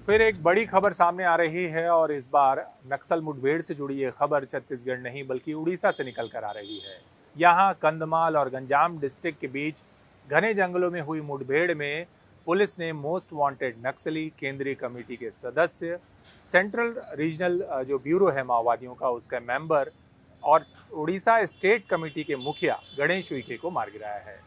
फिर एक बड़ी खबर सामने आ रही है और इस बार नक्सल मुठभेड़ से जुड़ी ये खबर छत्तीसगढ़ नहीं बल्कि उड़ीसा से निकल कर आ रही है। यहाँ कंधमाल और गंजाम डिस्ट्रिक्ट के बीच घने जंगलों में हुई मुठभेड़ में पुलिस ने मोस्ट वांटेड नक्सली, केंद्रीय कमेटी के सदस्य, सेंट्रल रीजनल जो ब्यूरो है माओवादियों का उसका मेंबर और उड़ीसा स्टेट कमेटी के मुखिया गणेश उइके को मार गिराया है।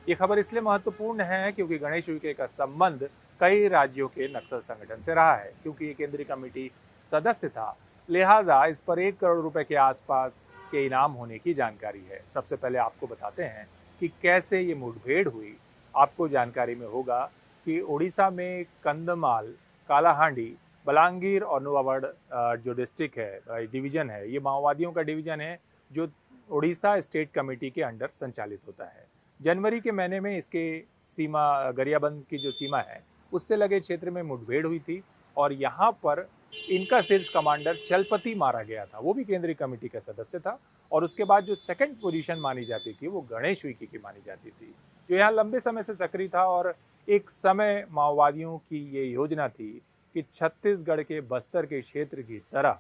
ये खबर इसलिए महत्वपूर्ण है क्योंकि गणेश उइके का संबंध कई राज्यों के नक्सल संगठन से रहा है। क्योंकि ये केंद्रीय कमेटी सदस्य था, लिहाजा इस पर 1 करोड़ रुपए के आसपास के इनाम होने की जानकारी है। सबसे पहले आपको बताते हैं कि कैसे ये मुठभेड़ हुई। आपको जानकारी में होगा कि उड़ीसा में कंधमाल, कालाहांडी, बलांगीर और नुआवड़ जो डिस्ट्रिक्ट है, डिवीजन है, ये माओवादियों का डिवीजन है जो उड़ीसा स्टेट कमेटी के अंडर संचालित होता है। जनवरी के महीने में इसके सीमा गरियाबंद की जो सीमा है उससे लगे क्षेत्र में मुठभेड़ हुई थी और यहाँ पर इनका शीर्ष कमांडर चलपति मारा गया था, वो भी केंद्रीय कमेटी का सदस्य था। और उसके बाद जो सेकंड पोजीशन मानी जाती थी वो गणेश उइके की मानी जाती थी, जो यहाँ लंबे समय से सक्रिय था। और एक समय माओवादियों की ये योजना थी कि छत्तीसगढ़ के बस्तर के क्षेत्र की तरह,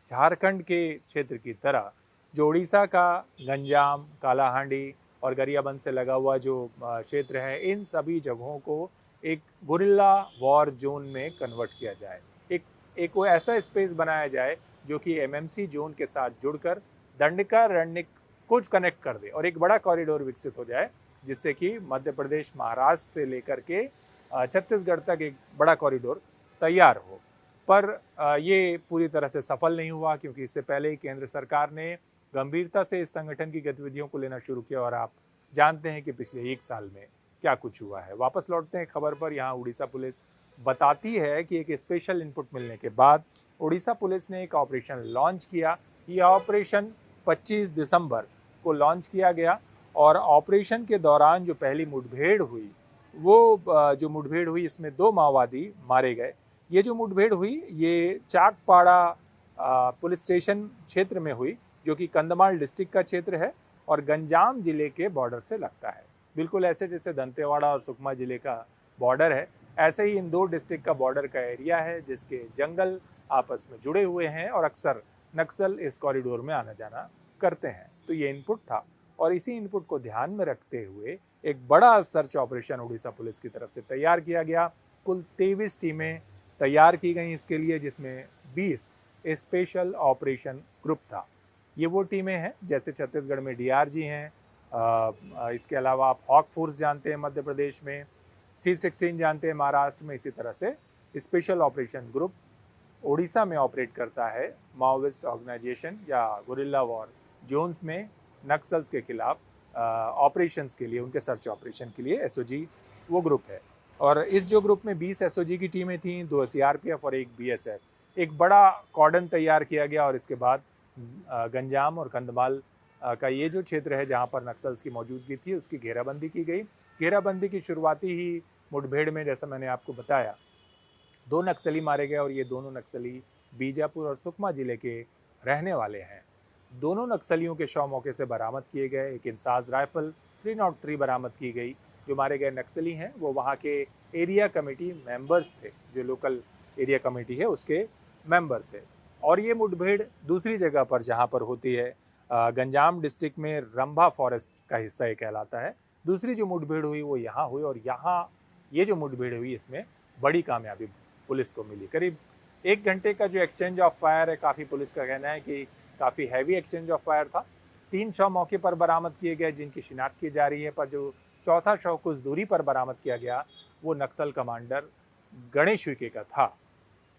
झारखंड के क्षेत्र की तरह, जो उड़ीसा का गंजाम, कालाहांडी और गरियाबंद से लगा हुआ जो क्षेत्र है, इन सभी जगहों को एक गुरिल्ला वॉर जोन में कन्वर्ट किया जाए। एक वो ऐसा स्पेस बनाया जाए जो कि एमएमसी जोन के साथ जुड़कर दंडका रणनीक कुछ कनेक्ट कर दे और एक बड़ा कॉरिडोर विकसित हो जाए, जिससे कि मध्य प्रदेश, महाराष्ट्र से लेकर के छत्तीसगढ़ तक एक बड़ा कॉरिडोर तैयार हो। पर ये पूरी तरह से सफल नहीं हुआ क्योंकि इससे पहले ही केंद्र सरकार ने गंभीरता से इस संगठन की गतिविधियों को लेना शुरू किया और आप जानते हैं कि पिछले 1 साल में क्या कुछ हुआ है। वापस लौटते हैं खबर पर। यहाँ उड़ीसा पुलिस बताती है कि एक स्पेशल इनपुट मिलने के बाद उड़ीसा पुलिस ने एक ऑपरेशन लॉन्च किया। यह ऑपरेशन 25 दिसंबर को लॉन्च किया गया और ऑपरेशन के दौरान जो पहली मुठभेड़ हुई वो जो मुठभेड़ हुई इसमें 2 माओवादी मारे गए। ये जो मुठभेड़ हुई ये चाकपाड़ा पुलिस स्टेशन क्षेत्र में हुई, जो कि कंधमाल डिस्ट्रिक्ट का क्षेत्र है और गंजाम जिले के बॉर्डर से लगता है। बिल्कुल ऐसे जैसे दंतेवाड़ा और सुकमा जिले का बॉर्डर है, ऐसे ही इन 2 डिस्ट्रिक्ट का बॉर्डर का एरिया है जिसके जंगल आपस में जुड़े हुए हैं और अक्सर नक्सल इस कॉरिडोर में आना जाना करते हैं। तो ये इनपुट था और इसी इनपुट को ध्यान में रखते हुए एक बड़ा सर्च ऑपरेशन उड़ीसा पुलिस की तरफ से तैयार किया गया। कुल 23 टीमें तैयार की गई इसके लिए, जिसमें 20 स्पेशल ऑपरेशन ग्रुप था। ये वो टीमें हैं जैसे छत्तीसगढ़ में डीआरजी हैं, इसके अलावा आप हॉक फोर्स जानते हैं मध्य प्रदेश में, C-16 जानते हैं महाराष्ट्र में। इसी तरह से स्पेशल ऑपरेशन ग्रुप उड़ीसा में ऑपरेट करता है माओविस्ट ऑर्गेनाइजेशन या गुरिल्ला वॉर जोन्स में नक्सल्स के खिलाफ ऑपरेशंस के लिए, उनके सर्च ऑपरेशन के लिए एसओजी वो ग्रुप है। और इस जो ग्रुप में 20 एसओजी की टीमें थीं, 2 सीआरपीएफ और 1 बीएसएफ। एक बड़ा कॉर्डन तैयार किया गया और इसके बाद गंजाम और कंधमाल का ये जो क्षेत्र है जहाँ पर नक्सल्स की मौजूदगी थी उसकी घेराबंदी की गई। घेराबंदी की शुरुआती ही मुठभेड़ में, जैसा मैंने आपको बताया, 2 नक्सली मारे गए और ये दोनों नक्सली बीजापुर और सुकमा जिले के रहने वाले हैं। दोनों नक्सलियों के शव मौके से बरामद किए गए। एक इंसास राइफल 303 बरामद की गई। जो मारे गए नक्सली हैं वो वहाँ के एरिया कमेटी मेंबर्स थे, जो लोकल एरिया कमेटी है उसके मेंबर थे। और ये मुठभेड़ दूसरी जगह पर जहाँ पर होती है, गंजाम डिस्ट्रिक्ट में रंभा फॉरेस्ट का हिस्सा ये कहलाता है। दूसरी जो मुठभेड़ हुई वो यहाँ हुई और यहाँ ये जो मुठभेड़ हुई इसमें बड़ी कामयाबी पुलिस को मिली। करीब 1 घंटे का जो एक्सचेंज ऑफ फायर है, काफ़ी पुलिस का कहना है कि काफ़ी हैवी एक्सचेंज ऑफ फायर था। 3 शव मौके पर बरामद किए गए जिनकी शिनाख्त की जा रही है, पर जो चौथा शव कुछ दूरी पर बरामद किया गया वो नक्सल कमांडर गणेश उइके का था।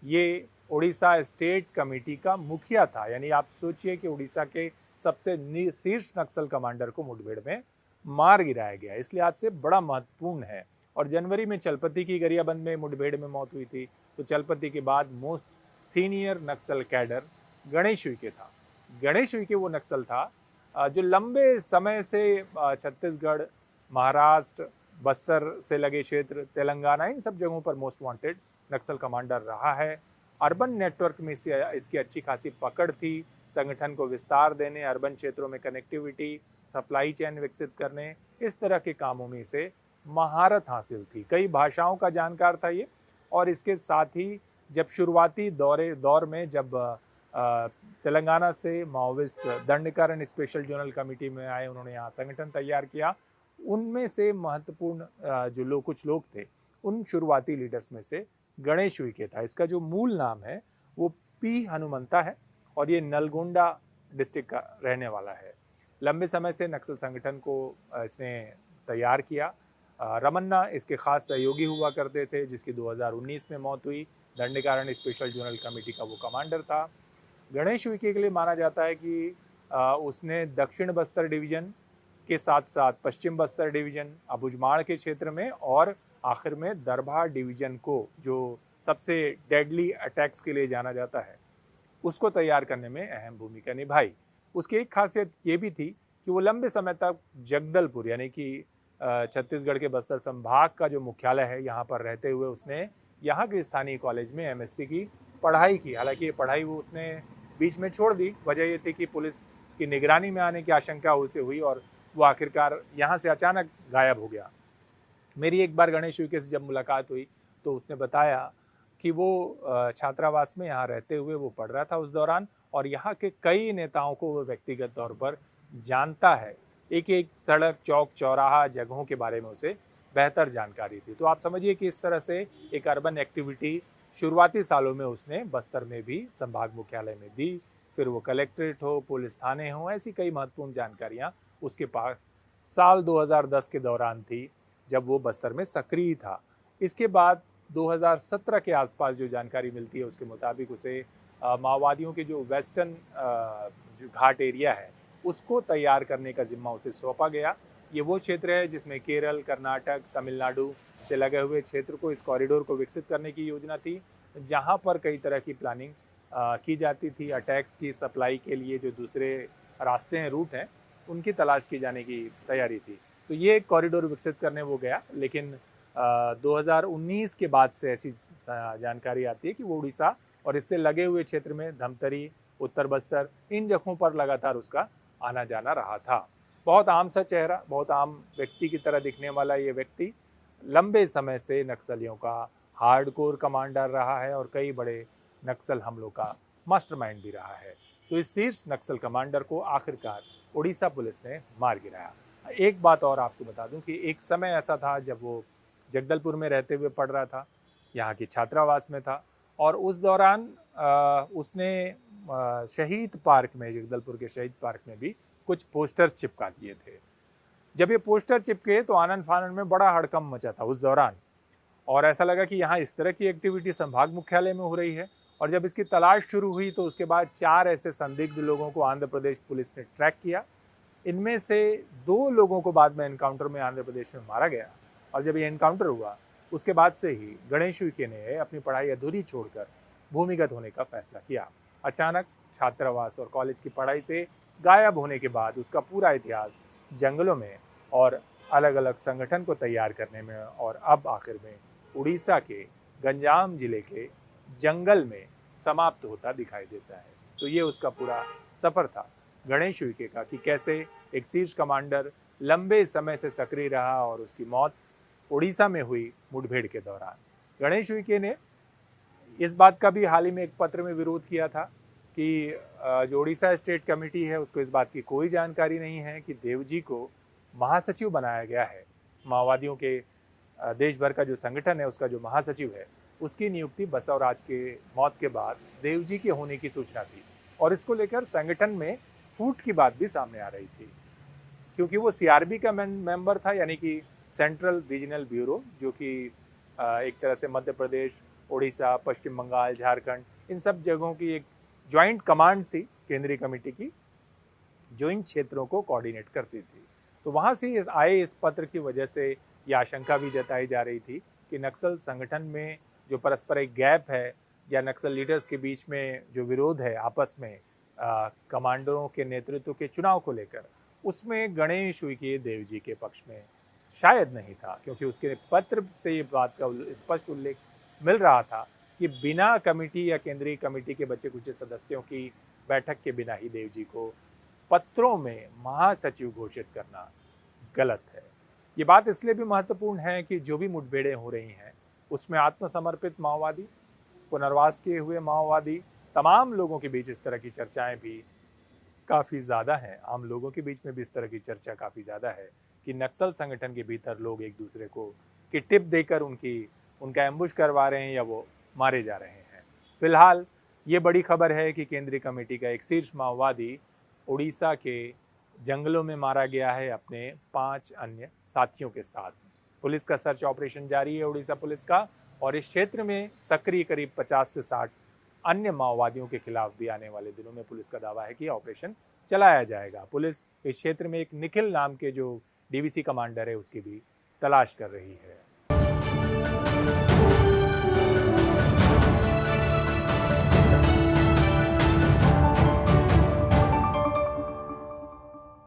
ये उड़ीसा स्टेट कमेटी का मुखिया था। यानी आप सोचिए कि उड़ीसा के सबसे शीर्ष नक्सल कमांडर को मुठभेड़ में मार गिराया गया, इसलिए आज से बड़ा महत्वपूर्ण है। और जनवरी में चलपति की गरियाबंद में मुठभेड़ में मौत हुई थी, तो चलपति के बाद मोस्ट सीनियर नक्सल कैडर गणेश उइके था। गणेश उइके वो नक्सल था जो लंबे समय से छत्तीसगढ़, महाराष्ट्र, बस्तर से लगे क्षेत्र, तेलंगाना, इन सब जगहों पर मोस्ट वांटेड नक्सल कमांडर रहा है। अर्बन नेटवर्क में इसकी अच्छी खासी पकड़ थी। संगठन को विस्तार देने, अर्बन क्षेत्रों में कनेक्टिविटी, सप्लाई चेन विकसित करने, इस तरह के कामों में इसे महारत हासिल थी। कई भाषाओं का जानकार था ये और इसके साथ ही जब शुरुआती दौर में जब तेलंगाना से Maoist Dandakaranya special zonal committee में आए, उन्होंने यहाँ संगठन तैयार किया। उनमें से महत्वपूर्ण जो कुछ लोग थे, उन शुरुआती लीडर्स में से गणेश उइके था। इसका जो मूल नाम है वो पी हनुमंता है और ये नलगोंडा डिस्ट्रिक्ट का रहने वाला है। लंबे समय से नक्सल संगठन को इसने तैयार किया। रमन्ना इसके खास सहयोगी हुआ करते थे, जिसकी 2019 में मौत हुई। दंडकारण स्पेशल जोनल कमेटी का वो कमांडर था। गणेश उइके के लिए माना जाता है कि उसने दक्षिण बस्तर डिवीजन के साथ साथ पश्चिम बस्तर डिवीजन, अबुझमाड़ के क्षेत्र में और आखिर में दरभा डिवीजन को, जो सबसे डेडली अटैक्स के लिए जाना जाता है, उसको तैयार करने में अहम भूमिका निभाई। उसकी एक खासियत ये भी थी कि वो लंबे समय तक जगदलपुर यानी कि छत्तीसगढ़ के बस्तर संभाग का जो मुख्यालय है, यहाँ पर रहते हुए उसने यहाँ के स्थानीय कॉलेज में एमएससी की पढ़ाई की। हालांकि ये पढ़ाई वो उसने बीच में छोड़ दी। वजह ये थी कि पुलिस की निगरानी में आने की आशंका उसे हुई और वो आखिरकार यहाँ से अचानक गायब हो गया। मेरी एक बार गणेश उइके से जब मुलाकात हुई तो उसने बताया कि वो छात्रावास में यहाँ रहते हुए वो पढ़ रहा था उस दौरान, और यहाँ के कई नेताओं को वो व्यक्तिगत तौर पर जानता है। एक एक सड़क, चौक, चौराहा, जगहों के बारे में उसे बेहतर जानकारी थी। तो आप समझिए कि इस तरह से एक अर्बन एक्टिविटी शुरुआती सालों में उसने बस्तर में भी संभाग मुख्यालय में दी। फिर वो कलेक्ट्रेट हो, पुलिस थाने हो, ऐसी कई महत्वपूर्ण जानकारियाँ उसके पास साल 2010 के दौरान थी, जब वो बस्तर में सक्रिय था। इसके बाद 2017 के आसपास जो जानकारी मिलती है उसके मुताबिक उसे माओवादियों के जो वेस्टर्न जो घाट एरिया है उसको तैयार करने का जिम्मा उसे सौंपा गया। ये वो क्षेत्र है जिसमें केरल, कर्नाटक, तमिलनाडु से लगे हुए क्षेत्र को, इस कॉरिडोर को विकसित करने की योजना थी, जहाँ पर कई तरह की प्लानिंग की जाती थी। अटैक्स की सप्लाई के लिए जो दूसरे रास्ते हैं, रूट हैं, उनकी तलाश की जाने की तैयारी थी। तो ये कॉरिडोर विकसित करने वो गया, लेकिन 2019 के बाद से ऐसी जानकारी आती है कि वो उड़ीसा और इससे लगे हुए क्षेत्र में धमतरी, उत्तर बस्तर, इन जगहों पर लगातार उसका आना जाना रहा था। बहुत आम सा चेहरा, बहुत आम व्यक्ति की तरह दिखने वाला ये व्यक्ति लंबे समय से नक्सलियों का हार्डकोर कमांडर रहा है और कई बड़े नक्सल हमलों का मास्टरमाइंड भी रहा है। तो इस शीर्ष नक्सल कमांडर को आखिरकार उड़ीसा पुलिस ने मार गिराया। एक बात और आपको बता दूं कि एक समय ऐसा था जब वो जगदलपुर में रहते हुए पढ़ रहा था, यहाँ की छात्रावास में था, और उस दौरान उसने शहीद पार्क में, जगदलपुर के शहीद पार्क में भी कुछ पोस्टर्स चिपका दिए थे। जब ये पोस्टर चिपके तो आनंद फानन में बड़ा हड़कंप मचा था उस दौरान, और ऐसा लगा कि यहाँ इस तरह की एक्टिविटी संभाग मुख्यालय में हो रही है। और जब इसकी तलाश शुरू हुई तो उसके बाद 4 ऐसे संदिग्ध लोगों को आंध्र प्रदेश पुलिस ने ट्रैक किया। इनमें से 2 लोगों को बाद में एनकाउंटर में आंध्र प्रदेश में मारा गया, और जब ये एनकाउंटर हुआ उसके बाद से ही गणेश उइके ने अपनी पढ़ाई अधूरी छोड़कर भूमिगत होने का फैसला किया। अचानक छात्रावास और कॉलेज की पढ़ाई से गायब होने के बाद उसका पूरा इतिहास जंगलों में और अलग अलग संगठन को तैयार करने में, और अब आखिर में उड़ीसा के गंजाम जिले के जंगल में समाप्त होता दिखाई देता है। तो ये उसका पूरा सफ़र था गणेश उइके का, कि कैसे एक शीर्ष कमांडर लंबे समय से सक्रिय रहा और उसकी मौत उड़ीसा में हुई मुठभेड़ के दौरान। गणेश उइके ने इस बात का भी हाल ही में एक पत्र में विरोध किया था कि जो उड़ीसा स्टेट कमेटी है उसको इस बात की कोई जानकारी नहीं है कि देवजी को महासचिव बनाया गया है। माओवादियों के देश भर का जो संगठन है उसका जो महासचिव है, उसकी नियुक्ति बसवराज के मौत के बाद देवजी के होने की सूचना थी, और इसको लेकर संगठन में फूट की बात भी सामने आ रही थी, क्योंकि वो सीआरबी का मेंबर था, यानी कि सेंट्रल रीजनल ब्यूरो, जो कि एक तरह से मध्य प्रदेश, उड़ीसा, पश्चिम बंगाल, झारखंड, इन सब जगहों की एक ज्वाइंट कमांड थी केंद्रीय कमेटी की, जो इन क्षेत्रों को कोऑर्डिनेट करती थी। तो वहाँ से आए इस पत्र की वजह से ये आशंका भी जताई जा रही थी कि नक्सल संगठन में जो परस्पर एक गैप है, या नक्सल लीडर्स के बीच में जो विरोध है आपस में कमांडरों के नेतृत्व के चुनाव को लेकर, उसमें गणेश उइके देवजी के पक्ष में शायद नहीं था, क्योंकि उसके पत्र से ये बात का स्पष्ट उल्लेख मिल रहा था कि बिना कमेटी या केंद्रीय कमेटी के बचे कुछ सदस्यों की बैठक के बिना ही देवजी को पत्रों में महासचिव घोषित करना गलत है। ये बात इसलिए भी महत्वपूर्ण है कि जो भी मुठभेड़ें हो रही हैं उसमें आत्मसमर्पित माओवादी पुनर्वास किए हुए माओवादी, तमाम लोगों के बीच इस तरह की चर्चाएं भी काफ़ी ज़्यादा हैं। आम लोगों के बीच में भी इस तरह की चर्चा काफ़ी ज़्यादा है कि नक्सल संगठन के भीतर लोग एक दूसरे को की टिप देकर उनका एम्बुश करवा रहे हैं या वो मारे जा रहे हैं। फिलहाल ये बड़ी खबर है कि केंद्रीय कमेटी का एक शीर्ष माओवादी उड़ीसा के जंगलों में मारा गया है अपने 5 अन्य साथियों के साथ। पुलिस का सर्च ऑपरेशन जारी है उड़ीसा पुलिस का, और इस क्षेत्र में सक्रिय करीब 50 से 60 अन्य माओवादियों के खिलाफ भी आने वाले दिनों में पुलिस का दावा है कि ऑपरेशन चलाया जाएगा। पुलिस इस क्षेत्र में एक निखिल नाम के जो डीवीसी कमांडर है उसकी भी तलाश कर रही है।